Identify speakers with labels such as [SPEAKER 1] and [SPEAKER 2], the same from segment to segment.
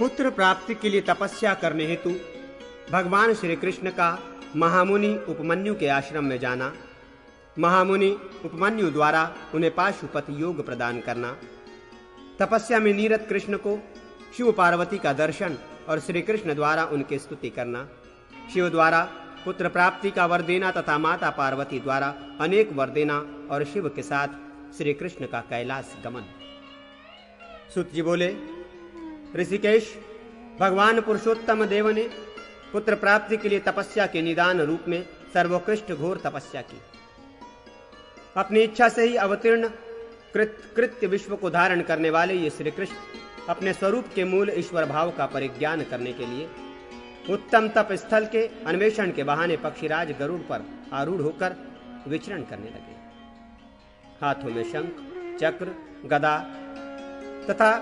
[SPEAKER 1] पुत्र प्राप्ति के लिए तपस्या करने हेतु भगवान श्री कृष्ण का महामुनि उपमन्यु के आश्रम में जाना, महामुनि उपमन्यु द्वारा उन्हें पाशुपति योग प्रदान करना, तपस्या में निरत कृष्ण को शिव पार्वती का दर्शन और श्री कृष्ण द्वारा उनकी स्तुति करना, शिव द्वारा पुत्र प्राप्ति का वर देना तथा माता पार्वती द्वारा अनेक वर देना और शिव के साथ श्री कृष्ण का कैलाश गमन। सूत जी बोले, ऋषिकेश, भगवान पुरुषोत्तम देव ने पुत्र प्राप्ति के लिए तपस्या के निदान रूप में सर्वोत्कृष्ट घोर तपस्या की। अपनी इच्छा से ही अवतीर्ण कृत्य विश्व को धारण करने वाले ये श्री कृष्ण अपने स्वरूप के मूल ईश्वर भाव का परिज्ञान करने के लिए उत्तम तप स्थल के अन्वेषण के बहाने पक्षीराज गरुड़ पर आरूढ़ होकर विचरण करने लगे। हाथों में शंख, चक्र, गदा तथा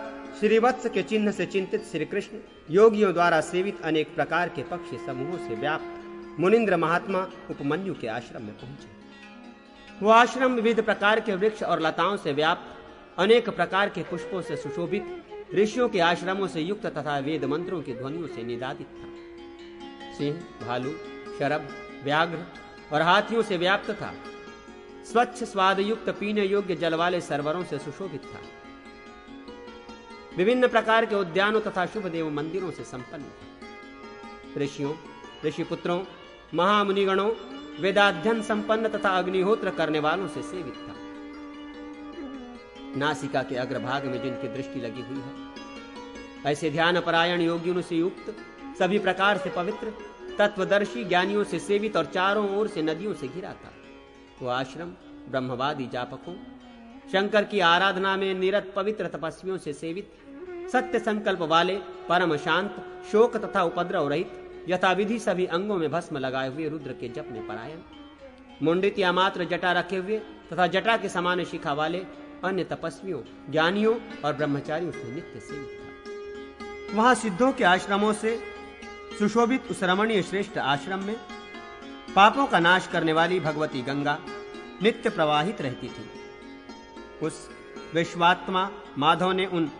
[SPEAKER 1] श्रीवत्स के चिन्ह से चिंतित श्री कृष्ण योगियों द्वारा सेवित अनेक प्रकार के पक्षी समूहों से व्याप्त मुनिंद्र महात्मा उपमन्यु के आश्रम में पहुंचे। वो आश्रम विविध प्रकार के वृक्ष और लताओं से व्याप्त अनेक प्रकार के पुष्पों से सुशोभित ऋषियों के आश्रमों से युक्त तथा वेद मंत्रों की ध्वनियों से निदादित था। सिंह, भालू, शरभ, व्याघ्र और हाथियों से व्याप्त था। स्वच्छ स्वाद युक्त पीने योग्य जल वाले सरोवरों से सुशोभित था। विभिन्न प्रकार के उद्यानों तथा शुभ देव मंदिरों से संपन्न था। ऋषियों, ऋषिपुत्रों, महामुनिगणों, वेदाध्ययन संपन्न तथा अग्निहोत्र करने वालों से सेवित था। नासिका के अग्रभाग में जिनकी दृष्टि लगी हुई है, ऐसे ध्यान परायण योगियों से युक्त, सभी प्रकार से पवित्र, तत्वदर्शी ज्ञानियों से सेवित और चारों ओर से नदियों से घिरा था। वो आश्रम ब्रह्मवादी जापकों, शंकर की आराधना में निरत पवित्र तपस्वियों से सेवित, सत्य संकल्प वाले, परम शांत, शोक तथा उपद्रव रहित, यथाविधि सभी अंगों में भस्म लगाए हुए रुद्र के जप में परायण, मुंडित या मात्र जटा रखे हुए तथा जटा के समान शिखा वाले अन्य तपस्वियों, ज्ञानियों और ब्रह्मचारियों से नित्य सेवित था। वहां सिद्धों के आश्रमों से सुशोभित उस रमणीय श्रेष्ठ आश्रम में पापों का नाश करने वाली भगवती गंगा नित्य प्रवाहित रहती थी। उस विश्वात्मा माधव ने उन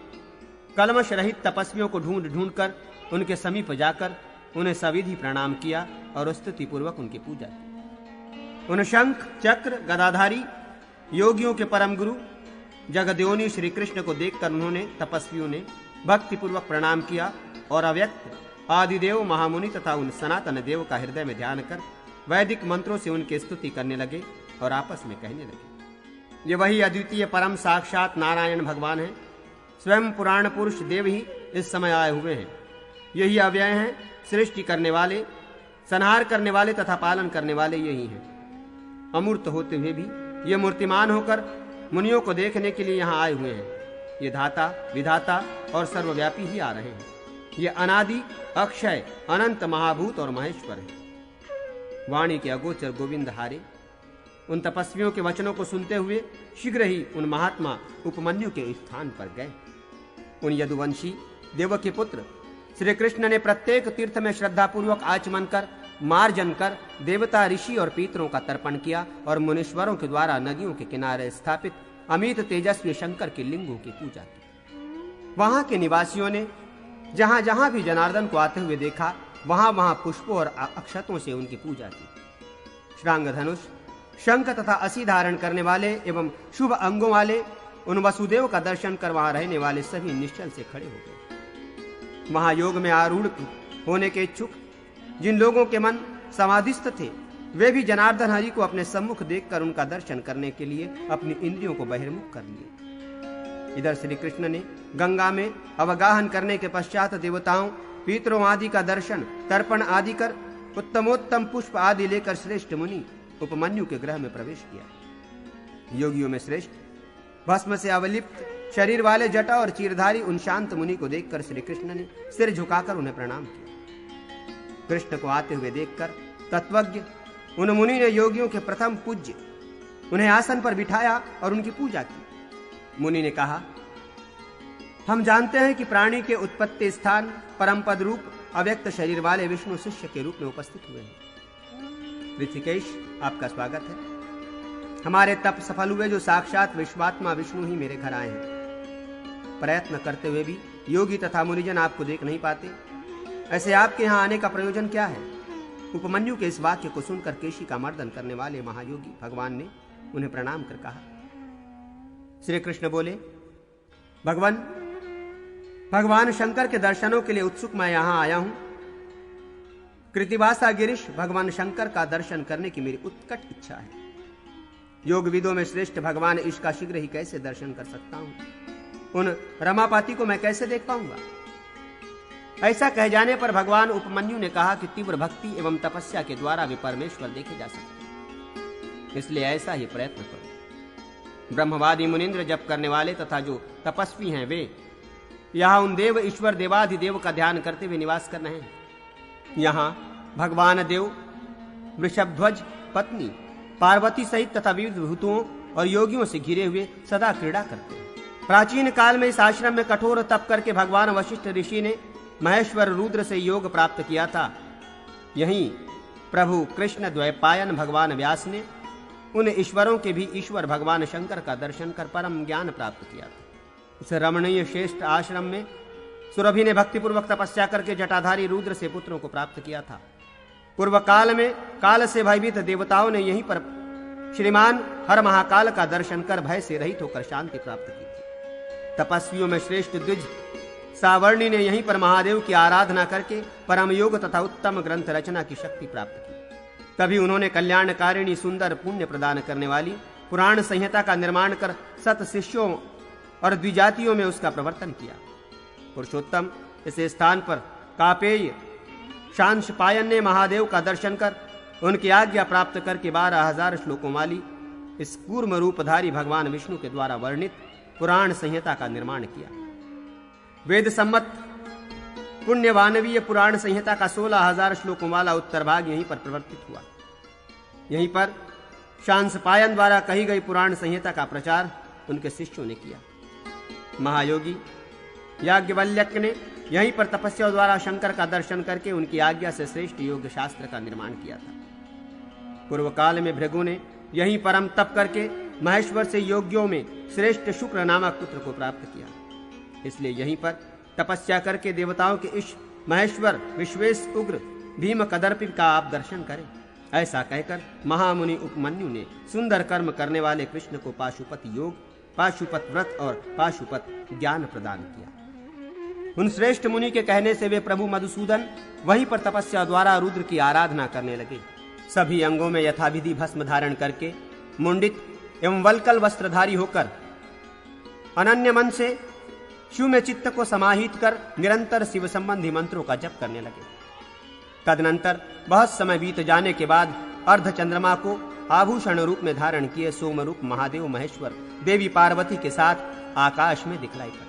[SPEAKER 1] कलमश रहित तपस्वियों को ढूंढ ढूंढ कर उनके समीप जाकर उन्हें सविधि प्रणाम किया और स्तुति पूर्वक उनकी पूजा की। उन शंख, चक्र, गदाधारी योगियों के परम गुरु जगद्योनि श्री कृष्ण को देखकर उन्होंने तपस्वियों ने भक्ति पूर्वक प्रणाम किया और अव्यक्त आदिदेव महामुनि तथा उन सनातन देव का हृदय में ध्यान कर वैदिक मंत्रों से उनकी स्तुति करने लगे और आपस में कहने लगे, ये वही अद्वितीय परम साक्षात नारायण भगवान है। स्वयं पुराण पुरुष देव ही इस समय आए हुए हैं। यही अव्यय हैं, सृष्टि करने वाले, संहार करने वाले तथा पालन करने वाले यही हैं। अमूर्त होते हुए भी ये मूर्तिमान होकर मुनियों को देखने के लिए यहाँ आए हुए हैं। ये धाता, विधाता और सर्वव्यापी ही आ रहे हैं। ये अनादि, अक्षय, अनंत महाभूत और महेश्वर है। वाणी के अगोचर गोविंद हारे उन तपस्वियों के वचनों को सुनते हुए शीघ्र ही उन महात्मा उपमन्यु के स्थान पर गए। उन यदुवंशी देवकी पुत्र श्री कृष्ण ने प्रत्येक तीर्थ में श्रद्धापूर्वक आचमन कर, मार्जन कर देवता, ऋषि और पितरों का तर्पण किया और मुनीश्वरों के द्वारा नदियों के किनारे स्थापित अमित तेजस्वी शंकर के लिंगों की पूजा की। वहां के निवासियों ने जहां जहां भी जनार्दन को आते हुए देखा, वहां वहां पुष्पों और अक्षतों से उनकी पूजा की। श्रांग धनुष, शंख तथा असी धारण करने वाले एवं शुभ अंगों वाले उन वसुदेव का दर्शन कर वहां रहने वाले सभी निश्चल से खड़े हो गए। वहां योग में आरूढ़ होने के इच्छुक जिन लोगों के मन समाधिस्थ थे, वे भी जनार्दन हरि को अपने सम्मुख देखकर उनका दर्शन करने के लिए अपनी इंद्रियों को बहिर्मुख कर लिए। इधर श्री कृष्ण ने गंगा में अवगाहन करने के पश्चात देवताओं, पितरों आदि का दर्शन, तर्पण आदि कर उत्तमोत्तम पुष्प आदि लेकर श्रेष्ठ मुनि उपमन्यु के गृह में प्रवेश किया। योगियों में श्रेष्ठ, भस्म से अवलिप्त शरीर वाले जटा और चीरधारी उन शांत मुनि को देखकर श्री कृष्ण ने सिर झुकाकर उन्हें प्रणाम किया। कृष्ण को आते हुए देखकर तत्वज्ञ उन मुनि ने योगियों के प्रथम पूज्य उन्हें आसन पर बिठाया और उनकी पूजा की। मुनि ने कहा, हम जानते हैं कि प्राणी के उत्पत्ति स्थान परम पद रूप अव्यक्त शरीर वाले विष्णु शिष्य के रूप में उपस्थित हुए हैं। ऋषिकेश, आपका स्वागत है। हमारे तप सफल हुए जो साक्षात विश्वात्मा विष्णु ही मेरे घर आए हैं। प्रयत्न करते हुए भी योगी तथा मुनिजन आपको देख नहीं पाते। ऐसे आपके यहाँ आने का प्रयोजन क्या है? उपमन्यु के इस वाक्य को सुनकर केशी का मर्दन करने वाले महायोगी भगवान ने उन्हें प्रणाम कर कहा। श्री कृष्ण बोले, भगवान शंकर के दर्शनों के लिए उत्सुक मैं यहां आया हूं। कृतिवासा गिरीश भगवान शंकर का दर्शन करने की मेरी उत्कट इच्छा है। योग विदों में श्रेष्ठ भगवान ईश का शीघ्र ही कैसे दर्शन कर सकता हूं? उन रमापति को मैं कैसे देख पाऊंगा? ऐसा कह जाने पर भगवान उपमन्यु ने कहा कि तीव्र भक्ति एवं तपस्या के द्वारा वे परमेश्वर देखे जा सकते, इसलिए ऐसा ही प्रयत्न करो। ब्रह्मवादी मुनिंद्र जप करने वाले तथा जो तपस्वी हैं वे यहाँ उन देव ईश्वर देवाधिदेव का ध्यान करते हुए निवास कर रहे हैं। यहाँ भगवान देव वृषभध्वज पत्नी पार्वती सहित तथा विविध भूतों और योगियों से घिरे हुए सदा क्रीड़ा करते हैं। प्राचीन काल में इस आश्रम में कठोर तप करके भगवान वशिष्ठ ऋषि ने महेश्वर रुद्र से योग प्राप्त किया था। यहीं प्रभु कृष्ण द्वैपायन भगवान व्यास ने उन ईश्वरों के भी ईश्वर भगवान शंकर का दर्शन कर परम ज्ञान प्राप्त किया था। इस रमणीय श्रेष्ठ आश्रम में सुरभि ने भक्तिपूर्वक तपस्या करके जटाधारी रुद्र से पुत्रों को प्राप्त किया था। पूर्व काल में काल से भयभीत देवताओं ने यहीं पर श्रीमान हर महाकाल का दर्शन कर भय से रहित होकर शांति प्राप्त की थी। तपस्वियों में श्रेष्ठ द्विज सावर्णी ने यहीं पर महादेव की आराधना करके परम योग तथा उत्तम ग्रंथ रचना की शक्ति प्राप्त की। तभी उन्होंने कल्याणकारिणी सुंदर पुण्य प्रदान करने वाली पुराण संहिता का निर्माण कर सत शिष्यों और द्विजातियों में उसका प्रवर्तन किया। पुरुषोत्तम इस स्थान पर कापेय शांश पायन ने महादेव का दर्शन कर उनकी आज्ञा प्राप्त करके 12,000 श्लोकों वाली इस कूर्म रूपधारी भगवान विष्णु के द्वारा वर्णित पुराण संहिता का निर्माण किया। वेद सम्मत पुण्य वानवीय पुराण संहिता का 16,000 श्लोकों वाला उत्तर भाग यहीं पर प्रवर्तित हुआ। यहीं पर शांस पायन द्वारा कही गई पुराण संहिता का प्रचार उनके शिष्यों ने किया। महायोगी याज्ञवल्क्य ने यहीं पर तपस्या द्वारा शंकर का दर्शन करके उनकी आज्ञा से श्रेष्ठ योग शास्त्र का निर्माण किया था। पूर्व काल में भृगु ने यहीं परम तप करके महेश्वर से योगियों में श्रेष्ठ शुक्र नामक पुत्र को प्राप्त किया। इसलिए यहीं पर तपस्या करके देवताओं के इस महेश्वर विश्वेश उग्र भीम कदर्पी का आप दर्शन करें। ऐसा कहकर महामुनि उपमन्यु ने सुंदर कर्म करने वाले कृष्ण को पाशुपत योग, पाशुपत व्रत और पाशुपत ज्ञान प्रदान किया। उन श्रेष्ठ मुनि के कहने से वे प्रभु मधुसूदन वहीं पर तपस्या द्वारा रुद्र की आराधना करने लगे। सभी अंगों में यथाविधि भस्म धारण करके मुंडित एवं वल्कल वस्त्रधारी होकर अनन्य मन से शिव में चित्त को समाहित कर निरंतर शिव संबंधी मंत्रों का जप करने लगे। तदनंतर बहुत समय बीत जाने के बाद अर्ध चंद्रमा को आभूषण रूप में धारण किए सोमरूप महादेव महेश्वर देवी पार्वती के साथ आकाश में दिखलाई पड़े।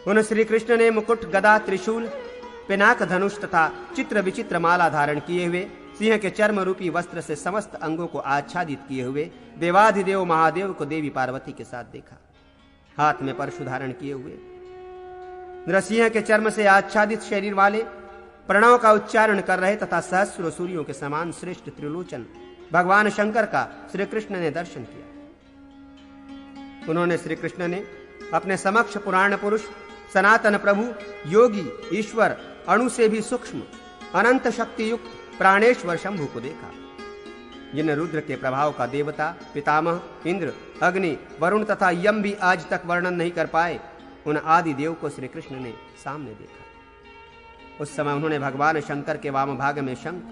[SPEAKER 1] उन श्री कृष्ण ने मुकुट, गदा, त्रिशूल, पिनाक, धनुष तथा चित्र विचित्र माला धारण किए हुए सिंह के चर्म रूपी वस्त्र से समस्त अंगों को आच्छादित किए हुए देवाधिदेव महादेव को देवी पार्वती के साथ देखा। हाथ में परशु धारण किए हुए नृसिंह के चर्म से आच्छादित शरीर वाले प्रणव का उच्चारण कर रहे तथा सहस्र सूर्यों के समान श्रेष्ठ त्रिलोचन भगवान शंकर का श्री कृष्ण ने दर्शन किया। उन्होंने श्री कृष्ण ने अपने समक्ष पुराण पुरुष सनातन प्रभु योगी ईश्वर अणु से भी सूक्ष्म अनंत शक्ति युक्त प्राणेश्वर शंभु को देखा, जिन रुद्र के प्रभाव का देवता पितामह इंद्र, अग्नि, वरुण तथा यम भी आज तक वर्णन नहीं कर पाए। उन आदि देव को श्री कृष्ण ने सामने देखा। उस समय उन्होंने भगवान शंकर के वाम भाग में शंख,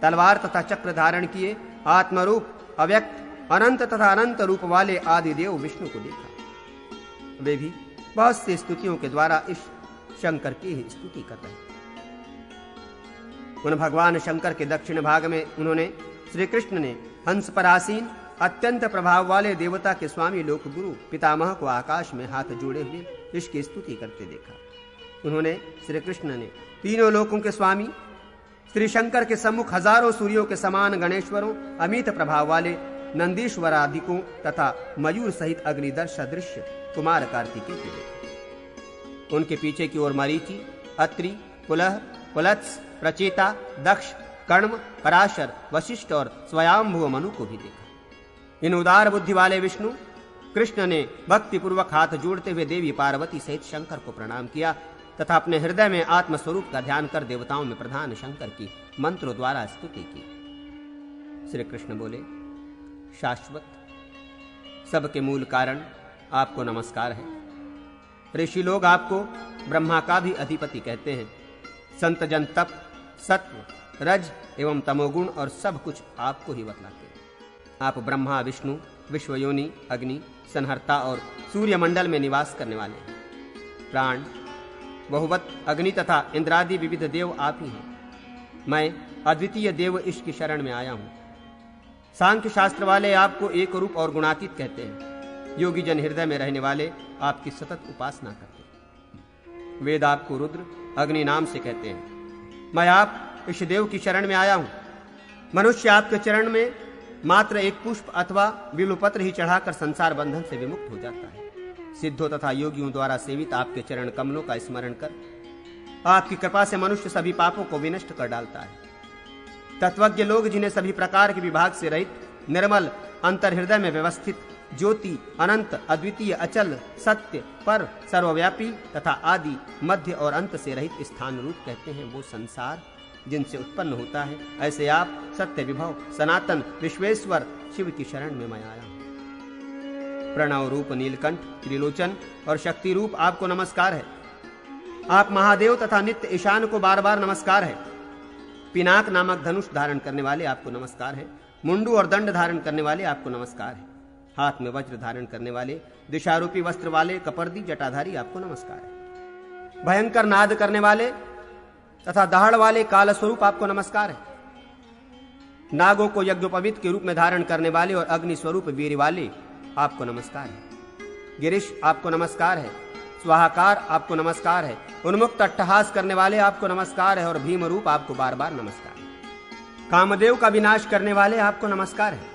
[SPEAKER 1] तलवार तथा चक्र धारण किए आत्मरूप अव्यक्त अनंत तथा अनंत रूप वाले आदि देव विष्णु को देखा। वे भी बहुत सी स्तुतियों के द्वारा इस शंकर की ही स्तुति कर रहे। उन भगवान शंकर के दक्षिण भाग में उन्होंने श्री कृष्ण ने हंस पर आसीन अत्यंत प्रभाव वाले देवता के स्वामी लोक गुरु पितामह को आकाश में हाथ जोड़े हुए इसकी स्तुति करते देखा। उन्होंने श्री कृष्ण ने तीनों लोकों के स्वामी श्री शंकर के सम्मुख हजारों सूर्यों के समान गणेश्वरों, अमित प्रभाव वाले नंदीश्वरादिकों तथा मयूर सहित अग्निदर्श दृश्य कुमार कार्तिकेय को देखा। उनके पीछे की ओर मरीचि, अत्रि, पुलह, पुलत्स, प्रचेता, दक्ष, कर्म, पराशर, वशिष्ठ और स्वयंभुव मनु को भी देखा। इन उदार बुद्धि वाले विष्णु कृष्ण ने भक्ति पूर्वक हाथ जोड़ते हुए देवी पार्वती सहित शंकर को प्रणाम किया तथा अपने हृदय में आत्मस्वरूप का ध्यान कर देवताओं में प्रधान शंकर की मंत्रों द्वारा स्तुति की। श्री कृष्ण बोले, शाश्वत सबके मूल कारण आपको नमस्कार है। ऋषि लोग आपको ब्रह्मा का भी अधिपति कहते हैं। संत जन तप, सत्व, रज एवं तमोगुण और सब कुछ आपको ही बतलाते हैं। आप ब्रह्मा, विष्णु, विश्वयोनि, अग्नि, संहर्ता और सूर्य मंडल में निवास करने वाले हैं। प्राण, बहुवत, अग्नि तथा इंद्रादि विविध देव आप ही हैं। मैं अद्वितीय देव ईश की शरण में आया हूं। सांख्य शास्त्र वाले आपको एक रूप और गुणातीत कहते हैं। योगी जन हृदय में रहने वाले आपकी सतत उपासना करते हैं। वेद आपको रुद्र, अग्नि नाम से कहते हैं। मैं आप इस देव की शरण में आया हूं। मनुष्य आपके चरण में मात्र एक पुष्प अथवा बिल्वपत्र ही चढ़ाकर संसार बंधन से विमुक्त हो जाता है। सिद्धों तथा योगियों द्वारा सेवित आपके चरण कमलों का स्मरण कर आपकी कृपा से मनुष्य सभी पापों को विनष्ट कर डालता है। तत्वज्ञ लोग जिन्हें सभी प्रकार के विभाग से रहित, निर्मल, अंतर हृदय में व्यवस्थित, ज्योति, अनंत, अद्वितीय, अचल, सत्य, पर, सर्वव्यापी तथा आदि, मध्य और अंत से रहित स्थान रूप कहते हैं, वो संसार जिनसे उत्पन्न होता है, ऐसे आप सत्य विभव, सनातन, विश्वेश्वर शिव की शरण में मैं आया हूं। प्रणव रूप नीलकंठ, त्रिलोचन और शक्ति रूप आपको नमस्कार है। आप महादेव तथा नित्य ईशान को बार बार नमस्कार है। पिनाक नामक धनुष धारण करने वाले आपको नमस्कार है। मुंडू और दंड धारण करने वाले आपको नमस्कार है। हाथ में वज्र धारण करने वाले, दिशारूपी वस्त्र वाले, कपर्दी जटाधारी आपको नमस्कार है। भयंकर नाद करने वाले तथा दहाड़ वाले काल स्वरूप आपको नमस्कार है। नागों को यज्ञोपवीत के रूप में धारण करने वाले और अग्नि स्वरूप वीर वाले आपको नमस्कार है। गिरीश आपको नमस्कार है। स्वाहाकार आपको नमस्कार है। उन्मुक्त अट्टहास करने वाले आपको नमस्कार है और भीम रूप आपको बार बार नमस्कार है। कामदेव का विनाश करने वाले आपको नमस्कार है।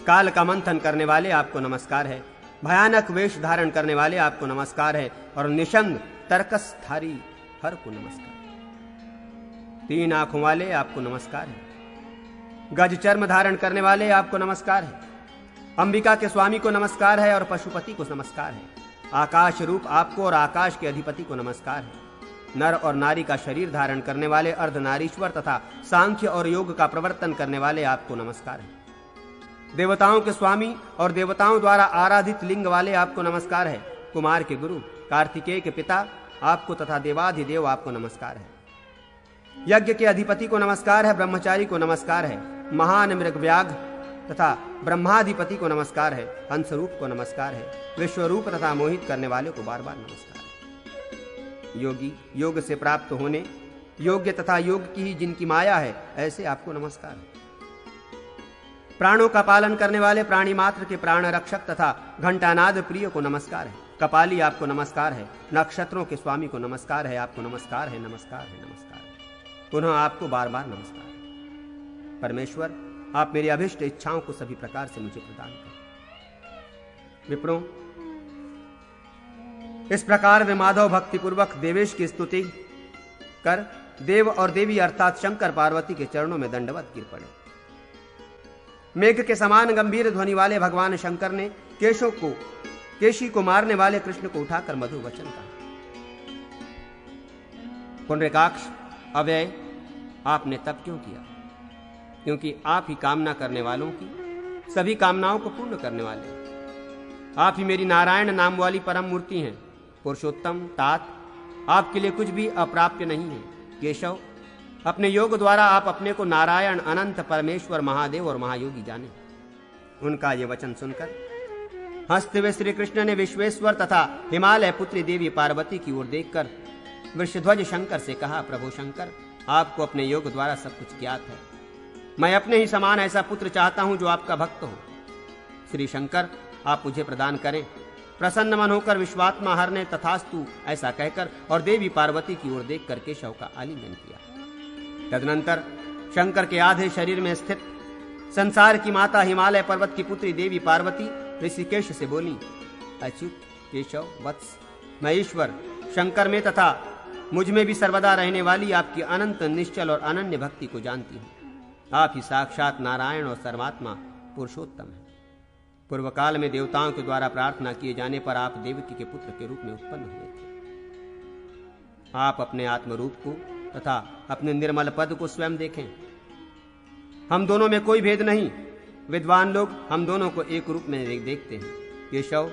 [SPEAKER 1] काल का मंथन करने वाले आपको नमस्कार है। भयानक वेश धारण करने वाले आपको नमस्कार है और निशंग तर्कसधारी हर को नमस्कार। तीन आंखों वाले आपको नमस्कार है। गज चर्म धारण करने वाले आपको नमस्कार है। अंबिका के स्वामी को नमस्कार है और पशुपति को नमस्कार है। आकाश रूप आपको और आकाश के अधिपति को नमस्कार है। नर और नारी का शरीर धारण करने वाले अर्धनारीश्वर तथा सांख्य और योग का प्रवर्तन करने वाले आपको नमस्कार है। देवताओं के स्वामी और देवताओं द्वारा आराधित लिंग वाले आपको नमस्कार है। कुमार के गुरु, कार्तिकेय के पिता आपको तथा देवाधिदेव आपको नमस्कार है। यज्ञ के अधिपति को नमस्कार है। ब्रह्मचारी को नमस्कार है। महान मृगव्याघ्र तथा ब्रह्माधिपति को नमस्कार है। हंसरूप को नमस्कार है। विश्वरूप तथा मोहित करने वाले को बार बार नमस्कार है। योगी, योग से प्राप्त होने योग्य तथा योग की ही जिनकी माया है, ऐसे आपको नमस्कार है। प्राणों का पालन करने वाले प्राणी मात्र के प्राण रक्षक तथा घंटानाद प्रिय को नमस्कार है। कपाली आपको नमस्कार है। नक्षत्रों के स्वामी को नमस्कार है। आपको नमस्कार है, नमस्कार है, नमस्कार है। पुनः आपको बार बार नमस्कार है। परमेश्वर, आप मेरी अभिष्ट इच्छाओं को सभी प्रकार से मुझे प्रदान करें। विप्रों, इस प्रकार वे माधव भक्ति पूर्वक देवेश की स्तुति कर देव और देवी अर्थात शंकर पार्वती के चरणों में दंडवत गिर पड़े। मेघ के समान गंभीर ध्वनि वाले भगवान शंकर ने केशी को मारने वाले कृष्ण को उठाकर मधुर वचन कहा। पुंडरीकाक्ष, अव्यय, आपने तप क्यों किया? क्योंकि आप ही कामना करने वालों की सभी कामनाओं को पूर्ण करने वाले हैं। आप ही मेरी नारायण नाम वाली परम मूर्ति हैं। पुरुषोत्तम, तात, आपके लिए कुछ भी अप्राप्य नहीं है। केशव, अपने योग द्वारा आप अपने को नारायण, अनंत, परमेश्वर, महादेव और महायोगी जाने। उनका ये वचन सुनकर हंसते हुए श्री कृष्ण ने विश्वेश्वर तथा हिमालय पुत्री देवी पार्वती की ओर देखकर वृषध्वज शंकर से कहा, प्रभु शंकर, आपको अपने योग द्वारा सब कुछ ज्ञात है। मैं अपने ही समान ऐसा पुत्र चाहता हूं जो आपका भक्त हो। श्री शंकर, आप मुझे प्रदान करें। प्रसन्न मन होकर विश्वात्मा हर ने तथास्तु ऐसा कहकर और देवी पार्वती की ओर देखकर केशव का आलिंगन किया। तदनंतर शंकर के आधे शरीर में स्थित संसार की माता हिमालय पर्वत की पुत्री देवी पार्वती ऋषिकेश से बोली, अच्युत, केशव, वत्स, मैं ईश्वर शंकर में तथा मुझ में भी सर्वदा रहने वाली आपकी अनंत, निश्चल और अनन्य भक्ति को जानती हूं। आप ही साक्षात नारायण और सर्वात्मा पुरुषोत्तम है। पूर्व काल में देवताओं के द्वारा प्रार्थना किए जाने पर आप देवकी के पुत्र के रूप में उत्पन्न हुए थे। आप अपने आत्मरूप को तथा अपने निर्मल पद को स्वयं देखें। हम दोनों में कोई भेद नहीं। विद्वान लोग हम दोनों को एक रूप में देखते हैं। केशव,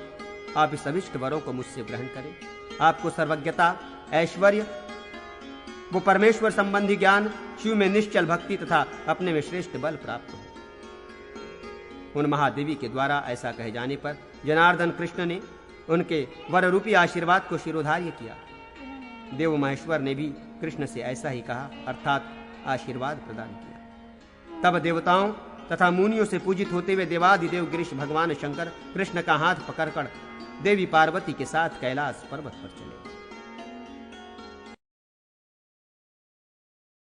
[SPEAKER 1] आप इस अभिष्ट वरों को मुझसे ग्रहण करें। आपको सर्वज्ञता, ऐश्वर्य, वो परमेश्वर संबंधी ज्ञान, शिव में निश्चल भक्ति तथा अपने में श्रेष्ठ बल प्राप्त हो। उन महादेवी के द्वारा ऐसा कहे जाने पर जनार्दन कृष्ण ने उनके वर रूपी आशीर्वाद को शिरोधार्य किया। देव महेश्वर ने भी कृष्ण से ऐसा ही कहा, अर्थात आशीर्वाद प्रदान किया। तब देवताओं तथा मुनियों से पूजित होते हुए देवादिदेव गिरीश भगवान शंकर कृष्ण का हाथ पकड़कर देवी पार्वती के साथ कैलाश पर्वत पर चले।